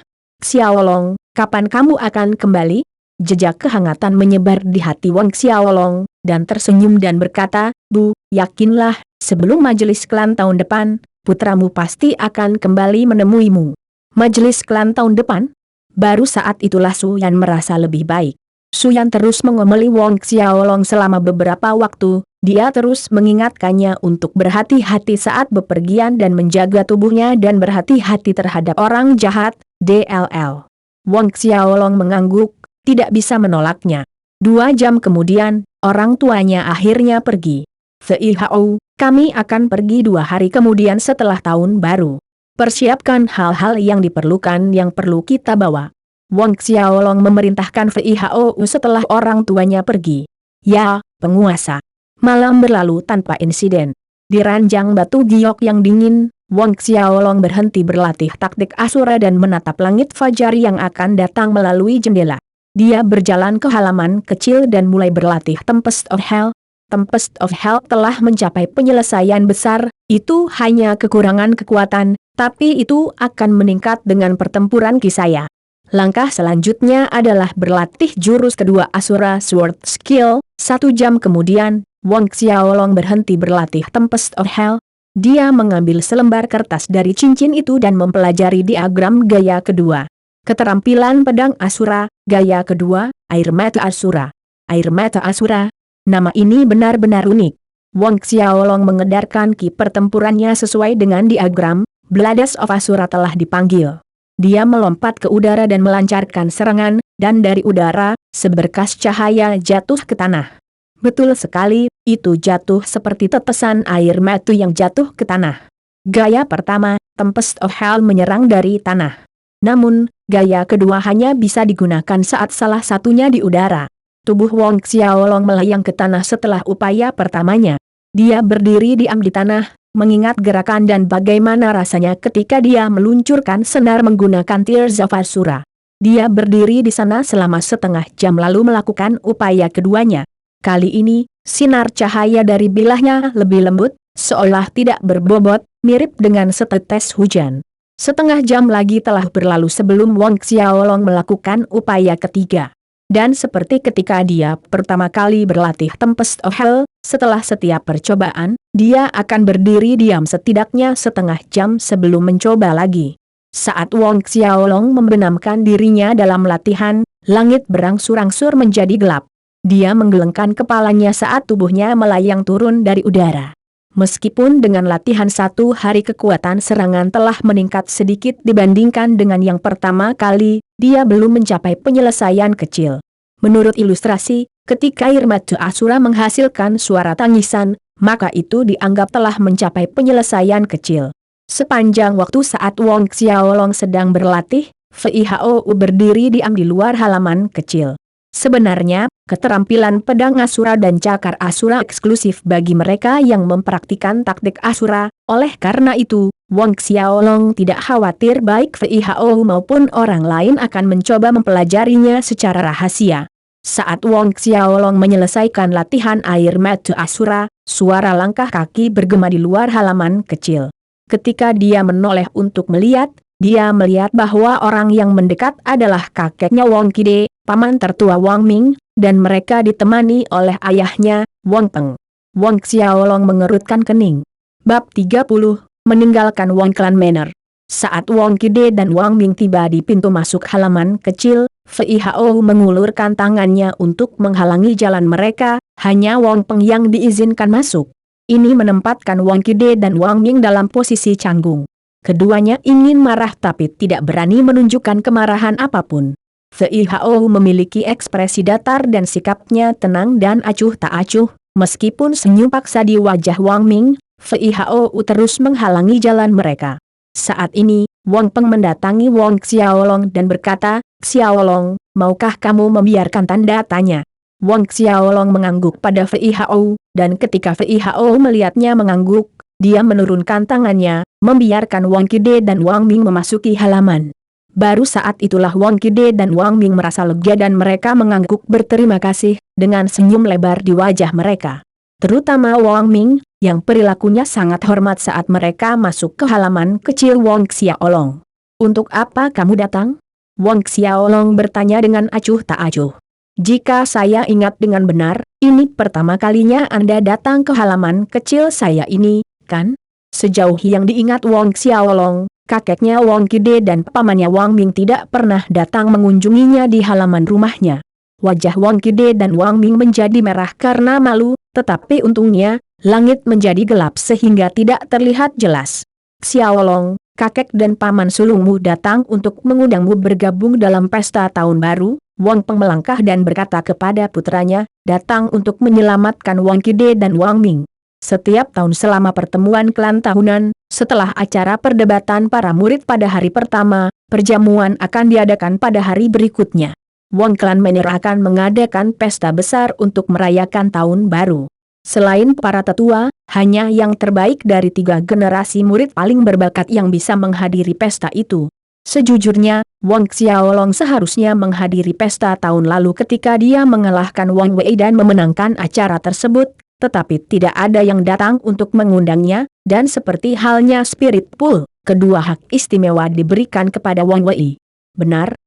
Speaker 1: Xiaolong, kapan kamu akan kembali? Jejak kehangatan menyebar di hati Wang Xiaolong, dan tersenyum dan berkata, Bu, yakinlah, sebelum majelis klan tahun depan, putramu pasti akan kembali menemuimu. Majelis klan tahun depan? Baru saat itulah Suyan merasa lebih baik. Suyan terus mengomeli Wang Xiaolong selama beberapa waktu, dia terus mengingatkannya untuk berhati-hati saat bepergian dan menjaga tubuhnya dan berhati-hati terhadap orang jahat, DLL. Wang Xiaolong mengangguk, tidak bisa menolaknya. 2 jam kemudian, orang tuanya akhirnya pergi. VIHOU, kami akan pergi 2 hari kemudian setelah Tahun Baru. Persiapkan hal-hal yang diperlukan yang perlu kita bawa. Wang Xiaolong memerintahkan VIHOU setelah orang tuanya pergi. Ya, penguasa. Malam berlalu tanpa insiden. Di ranjang batu giok yang dingin, Wang Xiaolong berhenti berlatih taktik Asura dan menatap langit fajar yang akan datang melalui jendela. Dia berjalan ke halaman kecil dan mulai berlatih Tempest of Hell. Tempest of Hell telah mencapai penyelesaian besar, itu hanya kekurangan kekuatan, tapi itu akan meningkat dengan pertempuran Kisaya. Langkah selanjutnya adalah berlatih jurus kedua Asura Sword Skill. 1 jam kemudian, Wang Xiaolong berhenti berlatih Tempest of Hell. Dia mengambil selembar kertas dari cincin itu dan mempelajari diagram gaya kedua. Keterampilan pedang Asura, gaya kedua, air mata Asura. Air mata Asura, nama ini benar-benar unik. Wang Xiaolong mengedarkan ki pertempurannya sesuai dengan diagram, Blades of Asura telah dipanggil. Dia melompat ke udara dan melancarkan serangan, dan dari udara, seberkas cahaya jatuh ke tanah. Betul sekali, itu jatuh seperti tetesan air mata yang jatuh ke tanah. Gaya pertama, Tempest of Hell menyerang dari tanah. Namun, gaya kedua hanya bisa digunakan saat salah satunya di udara. Tubuh Wong Xiaolong melayang ke tanah setelah upaya pertamanya. Dia berdiri diam di tanah, mengingat gerakan dan bagaimana rasanya ketika dia meluncurkan senar menggunakan Tears of Asura. Dia berdiri di sana selama setengah jam lalu melakukan upaya keduanya. Kali ini, sinar cahaya dari bilahnya lebih lembut, seolah tidak berbobot, mirip dengan setetes hujan. Setengah jam lagi telah berlalu sebelum Wong Xiaolong melakukan upaya ketiga. Dan seperti ketika dia pertama kali berlatih Tempest of Hell, setelah setiap percobaan, dia akan berdiri diam setidaknya setengah jam sebelum mencoba lagi. Saat Wong Xiaolong membenamkan dirinya dalam latihan, langit berangsur-angsur menjadi gelap. Dia menggelengkan kepalanya saat tubuhnya melayang turun dari udara. Meskipun dengan latihan 1 hari kekuatan serangan telah meningkat sedikit dibandingkan dengan yang pertama kali, dia belum mencapai penyelesaian kecil. Menurut ilustrasi, ketika air mata Asura menghasilkan suara tangisan, maka itu dianggap telah mencapai penyelesaian kecil. Sepanjang waktu saat Wong Xiaolong sedang berlatih, Fei Hao berdiri diam di luar halaman kecil. Sebenarnya, keterampilan pedang Asura dan cakar Asura eksklusif bagi mereka yang mempraktikkan taktik Asura, oleh karena itu, Wong Xiaolong tidak khawatir baik Fei Hao maupun orang lain akan mencoba mempelajarinya secara rahasia. Saat Wong Xiaolong menyelesaikan latihan air mata Asura, suara langkah kaki bergema di luar halaman kecil. Ketika dia menoleh untuk melihat, dia melihat bahwa orang yang mendekat adalah kakeknya Wong Kide, paman tertua Wang Ming, dan mereka ditemani oleh ayahnya, Wang Peng. Wong Xiaolong mengerutkan kening. Bab 30, meninggalkan Wong Clan Manor. Saat Wong Kide dan Wang Ming tiba di pintu masuk halaman kecil, Fei Hao mengulurkan tangannya untuk menghalangi jalan mereka, hanya Wang Peng yang diizinkan masuk. Ini menempatkan Wong Kide dan Wang Ming dalam posisi canggung. Keduanya ingin marah tapi tidak berani menunjukkan kemarahan apapun. Fei Hao memiliki ekspresi datar dan sikapnya tenang dan acuh tak acuh, meskipun senyum paksa di wajah Wang Ming, Fei Hao terus menghalangi jalan mereka. Saat ini, Wang Peng mendatangi Wong Xiaolong dan berkata, "Xiaolong, maukah kamu membiarkan?" tanda tanya. Wong Xiaolong mengangguk pada Fei Hao, dan ketika Fei Hao melihatnya mengangguk, dia menurunkan tangannya, membiarkan Wong Kide dan Wang Ming memasuki halaman. Baru saat itulah Wong Kide dan Wang Ming merasa lega dan mereka mengangguk berterima kasih, dengan senyum lebar di wajah mereka. Terutama Wang Ming, yang perilakunya sangat hormat saat mereka masuk ke halaman kecil Wong Xiaolong. "Untuk apa kamu datang?" Wong Xiaolong bertanya dengan acuh tak acuh. "Jika saya ingat dengan benar, ini pertama kalinya Anda datang ke halaman kecil saya ini, kan?" Sejauh yang diingat Wong Xiaolong, kakeknya Wong Kide dan pamannya Wang Ming tidak pernah datang mengunjunginya di halaman rumahnya. Wajah Wong Kide dan Wang Ming menjadi merah karena malu, tetapi untungnya, langit menjadi gelap sehingga tidak terlihat jelas. "Xiaolong, kakek dan paman sulungmu datang untuk mengundangmu bergabung dalam pesta tahun baru." Wang Peng melangkah dan berkata kepada putranya, "Datang untuk menyelamatkan Wong Kide dan Wang Ming." Setiap tahun selama pertemuan klan tahunan, setelah acara perdebatan para murid pada hari pertama, perjamuan akan diadakan pada hari berikutnya. Wong Clan Manor akan mengadakan pesta besar untuk merayakan tahun baru. Selain para tetua, hanya yang terbaik dari 3 generasi murid paling berbakat yang bisa menghadiri pesta itu. Sejujurnya, Wong Xiaolong seharusnya menghadiri pesta tahun lalu ketika dia mengalahkan Wang Wei dan memenangkan acara tersebut, tetapi tidak ada yang datang untuk mengundangnya, dan seperti halnya Spirit Pool, kedua hak istimewa diberikan kepada Wang Wei. "Benar,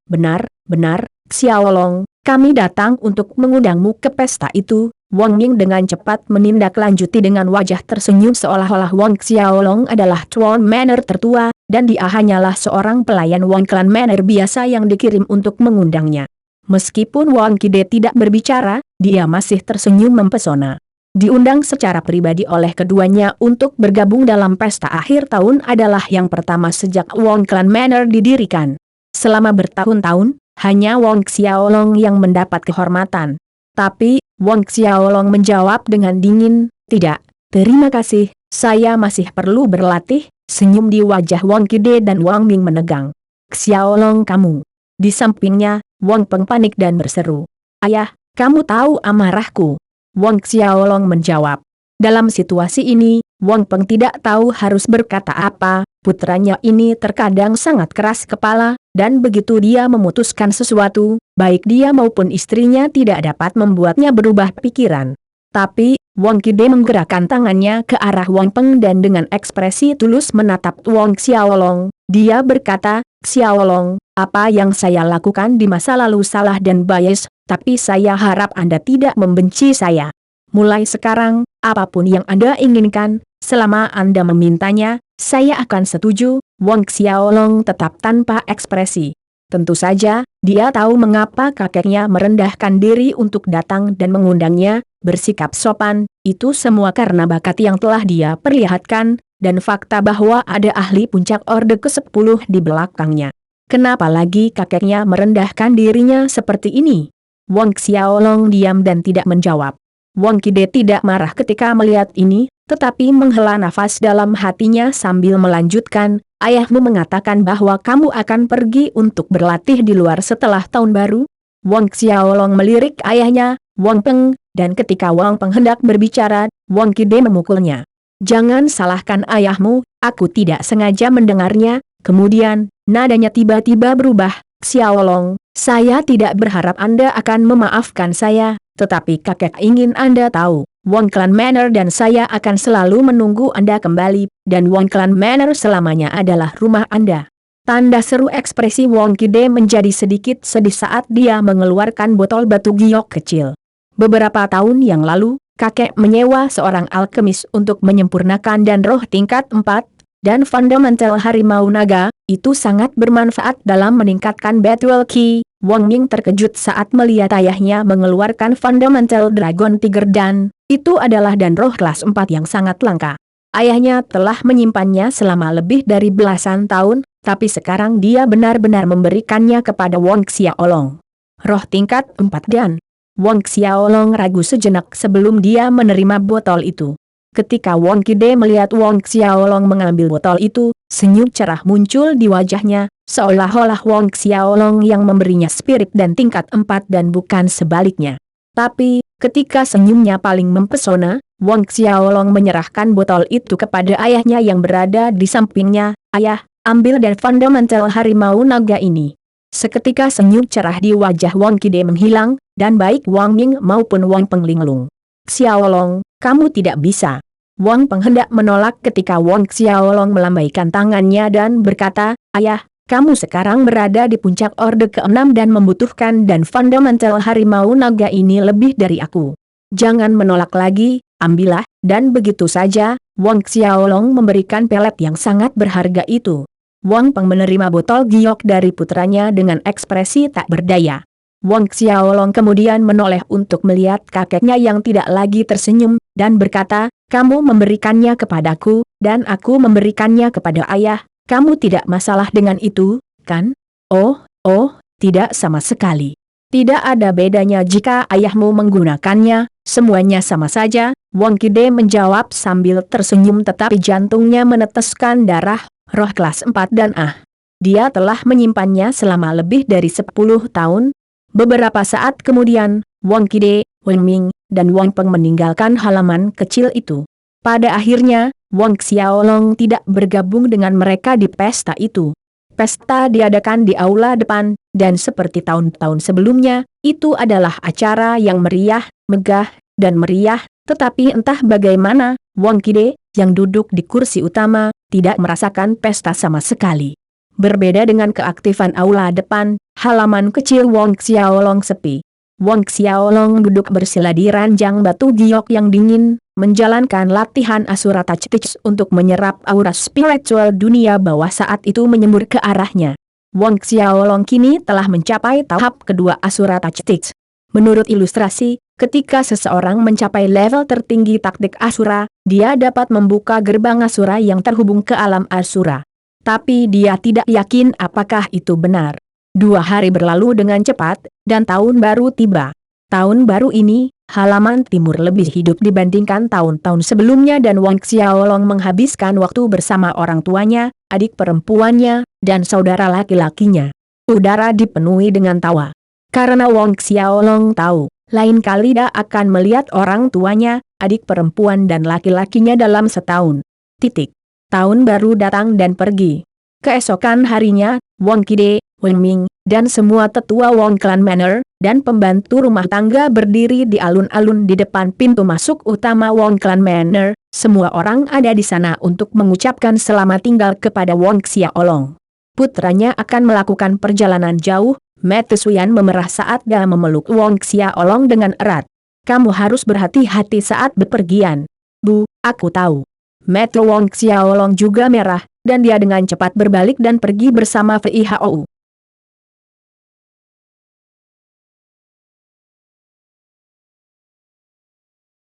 Speaker 1: Xiaolong, kami datang untuk mengundangmu ke pesta itu." Wang Ming dengan cepat menindaklanjuti dengan wajah tersenyum seolah-olah Wong Xiaolong adalah tuan manor tertua, dan dia hanyalah seorang pelayan Wong Clan Manor biasa yang dikirim untuk mengundangnya. Meskipun Wang Kide tidak berbicara, dia masih tersenyum mempesona. Diundang secara pribadi oleh keduanya untuk bergabung dalam pesta akhir tahun adalah yang pertama sejak Wong Clan Manor didirikan. Selama bertahun-tahun, hanya Wong Xiaolong yang mendapat kehormatan. Tapi, Wong Xiaolong menjawab dengan dingin, "Tidak, terima kasih, saya masih perlu berlatih." Senyum di wajah Wang Kide dan Wang Ming menegang. "Xiaolong kamu." Di sampingnya, Wang Peng panik dan berseru, "Ayah, kamu tahu amarahku." Wang Xiaolong menjawab. Dalam situasi ini, Wang Peng tidak tahu harus berkata apa. Putranya ini terkadang sangat keras kepala, dan begitu dia memutuskan sesuatu, baik dia maupun istrinya tidak dapat membuatnya berubah pikiran. Tapi, Wang Kide menggerakkan tangannya ke arah Wang Peng dan dengan ekspresi tulus menatap Wang Xiaolong, dia berkata, "Xiaolong, apa yang saya lakukan di masa lalu salah dan bias, tapi saya harap Anda tidak membenci saya. Mulai sekarang, apapun yang Anda inginkan, selama Anda memintanya, saya akan setuju." Wang Xiaolong tetap tanpa ekspresi. Tentu saja, dia tahu mengapa kakeknya merendahkan diri untuk datang dan mengundangnya, bersikap sopan, itu semua karena bakat yang telah dia perlihatkan, dan fakta bahwa ada ahli puncak Orde ke-10 di belakangnya. Kenapa lagi kakeknya merendahkan dirinya seperti ini? Wang Xiaolong diam dan tidak menjawab. Wang Kide tidak marah ketika melihat ini, tetapi menghela nafas dalam hatinya sambil melanjutkan, "Ayahmu mengatakan bahwa kamu akan pergi untuk berlatih di luar setelah tahun baru?" Wang Xiaolong melirik ayahnya, Wang Peng, dan ketika Wang Peng hendak berbicara, Wang Kide memukulnya. "Jangan salahkan ayahmu, aku tidak sengaja mendengarnya." Kemudian, nadanya tiba-tiba berubah, "Xiaolong, saya tidak berharap Anda akan memaafkan saya, tetapi kakek ingin Anda tahu, Wong Clan Manor dan saya akan selalu menunggu Anda kembali, dan Wong Clan Manor selamanya adalah rumah Anda." Tanda seru ekspresi Wong Kide menjadi sedikit sedih saat dia mengeluarkan botol batu giok kecil. Beberapa tahun yang lalu, kakek menyewa seorang alkemis untuk menyempurnakan dan roh tingkat 4, dan fundamental harimau naga, itu sangat bermanfaat dalam meningkatkan Battle Ki. Wang Ming terkejut saat melihat ayahnya mengeluarkan fundamental Dragon Tiger dan, itu adalah dan roh kelas 4 yang sangat langka. Ayahnya telah menyimpannya selama lebih dari belasan tahun, tapi sekarang dia benar-benar memberikannya kepada Wang Xiaolong. Roh tingkat 4 dan, Wang Xiaolong ragu sejenak sebelum dia menerima botol itu. Ketika Wang Kide melihat Wang Xiaolong mengambil botol itu, senyum cerah muncul di wajahnya, seolah-olah Wang Xiaolong yang memberinya spirit dan tingkat 4 dan bukan sebaliknya. Tapi, ketika senyumnya paling mempesona, Wang Xiaolong menyerahkan botol itu kepada ayahnya yang berada di sampingnya. "Ayah, ambil dan fundamental harimau naga ini." Seketika senyum cerah di wajah Wang Kide menghilang, dan baik Wang Ming maupun Wang Peng linglung. "Xiaolong, kamu tidak bisa." Wang Peng hendak menolak ketika Wang Xiaolong melambaikan tangannya dan berkata, "Ayah, kamu sekarang berada di puncak Orde ke-6 dan membutuhkan dan fundamental harimau naga ini lebih dari aku. Jangan menolak lagi, ambillah." Dan begitu saja, Wang Xiaolong memberikan pelet yang sangat berharga itu. Wang Peng menerima botol giok dari putranya dengan ekspresi tak berdaya. Wang Xiaolong kemudian menoleh untuk melihat kakeknya yang tidak lagi tersenyum, dan berkata, "Kamu memberikannya kepadaku, dan aku memberikannya kepada ayah. Kamu tidak masalah dengan itu, kan?" Oh, tidak sama sekali. Tidak ada bedanya jika ayahmu menggunakannya, semuanya sama saja." Wang Kide menjawab sambil tersenyum tetapi jantungnya meneteskan darah. Roh kelas 4 dan dia telah menyimpannya selama lebih dari 10 tahun. Beberapa saat kemudian, Wang Kide, Wang Ming, dan Wang Peng meninggalkan halaman kecil itu. Pada akhirnya, Wang Xiaolong tidak bergabung dengan mereka di pesta itu. Pesta diadakan di aula depan, dan seperti tahun-tahun sebelumnya, itu adalah acara yang meriah, megah, dan meriah, tetapi entah bagaimana, Wang Kide, yang duduk di kursi utama, tidak merasakan pesta sama sekali. Berbeda dengan keaktifan aula depan, halaman kecil Wang Xiaolong sepi. Wang Xiaolong duduk bersila di ranjang batu giok yang dingin, menjalankan latihan Asura Touch untuk menyerap aura spiritual dunia bawah saat itu menyembur ke arahnya. Wang Xiaolong kini telah mencapai tahap kedua Asura Touch. Menurut ilustrasi, Ketika seseorang mencapai level tertinggi taktik Asura, dia dapat membuka gerbang Asura yang terhubung ke alam Asura. Tapi dia tidak yakin apakah itu benar. 2 hari berlalu dengan cepat, dan tahun baru tiba. Tahun baru ini, halaman timur lebih hidup dibandingkan tahun-tahun sebelumnya dan Wang Xiaolong menghabiskan waktu bersama orang tuanya, adik perempuannya, dan saudara laki-lakinya. Udara dipenuhi dengan tawa. Karena Wang Xiaolong tahu, lain kali dia akan melihat orang tuanya, adik perempuan dan laki-lakinya dalam setahun. Tahun baru datang dan pergi. Keesokan harinya, Wang Kide, Wang Ming, dan semua tetua Wang Clan Manor, dan pembantu rumah tangga berdiri di alun-alun di depan pintu masuk utama Wang Clan Manor. Semua orang ada di sana untuk mengucapkan selamat tinggal kepada Wang Xiaolong. Putranya akan melakukan perjalanan jauh. Mata Suyan memerah saat dia memeluk Wang Xiaolong dengan erat. Kamu harus berhati-hati saat bepergian. Bu, aku tahu. Mata Wang Xiaolong juga merah, dan dia dengan cepat berbalik dan pergi bersama Fei Hao.